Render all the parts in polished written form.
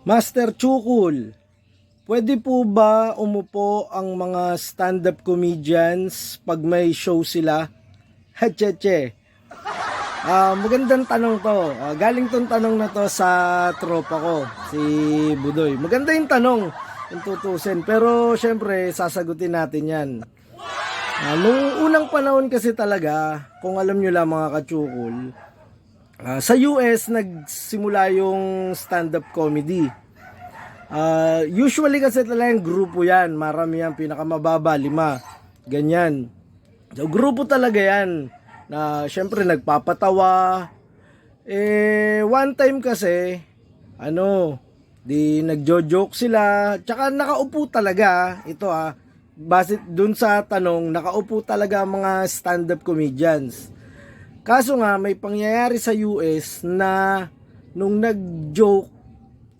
Master Chukul, pwede po ba umupo ang mga stand-up comedians pag may show sila? Hacheche. Magandang tanong to. Galing tong tanong na to sa tropa ko, si Budoy. Maganda yung tanong, yung tutusin. Pero syempre, sasagutin natin yan. Nung unang panahon kasi talaga, kung alam nyo lang mga kachukul, sa US nagsimula yung stand-up comedy. Usually kasi talagang grupo yan. Marami yan, pinakamababa, 5. Ganyan. So grupo talaga yan. Na syempre nagpapatawa. One time kasi, di nagjo-joke sila. Tsaka nakaupo talaga. Ito base dun sa tanong, nakaupo talaga mga stand-up comedians. Kaso nga, may pangyayari sa US na nung nag-joke,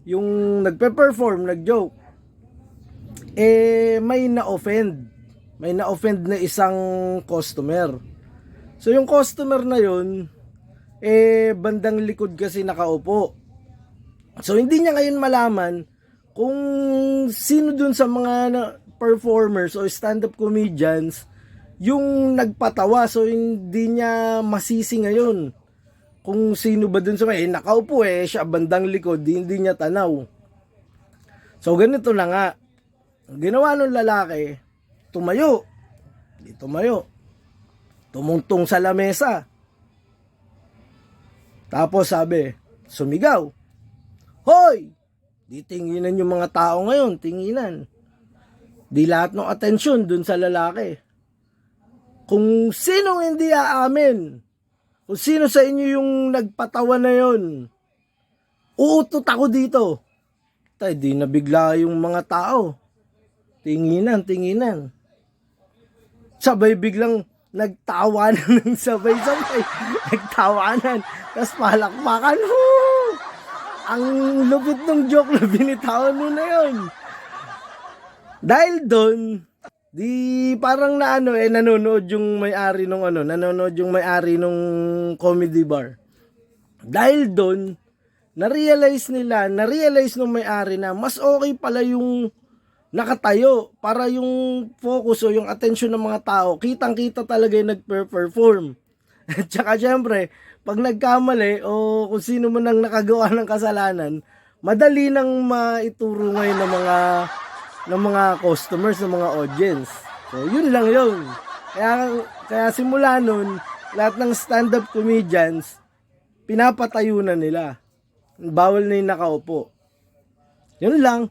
yung nagpe-perform, nag-joke, may na-offend. May na-offend na isang customer. So, yung customer na yun, bandang likod kasi nakaupo. So, hindi niya ngayon malaman kung sino dun sa mga performers o stand-up comedians yung nagpatawa. So hindi niya masisi ngayon kung sino ba dun sa nakaupo siya bandang likod, hindi niya tanaw. So ganito na nga, ginawa ng lalaki, tumayo, tumungtong sa lamesa, tapos sabi, sumigaw, "Hoy! Di tinginan yung mga tao ngayon, tinginan. Di lahat ng atensyon dun sa lalaki. Kung sinong hindi aamin, kung sino sa inyo yung nagpatawa na yon, uutot ako dito." Tay, di nabigla yung mga tao. Tinginan. Sabay biglang nagtawanan ng sabay-sabay. Nagtawanan. Tapos palakpakan. Woo! Ang lupit ng joke na binitawan mo na yon. Dahil doon, di parang nanonood yung may-ari nung comedy bar. Dahil doon, na-realize nung may-ari na mas okay pala yung nakatayo para yung focus o yung attention ng mga tao, kitang-kita talaga yung nagpe-perform. At saka syempre, pag nagkamali o kung sino man ang nakagawa ng kasalanan, madali nang maituro ngayon ng mga customers, ng mga audience. So, yun lang yun. Kaya simula nun, lahat ng stand-up comedians, pinapatayo na nila. Bawal na yung nakaupo. Yun lang.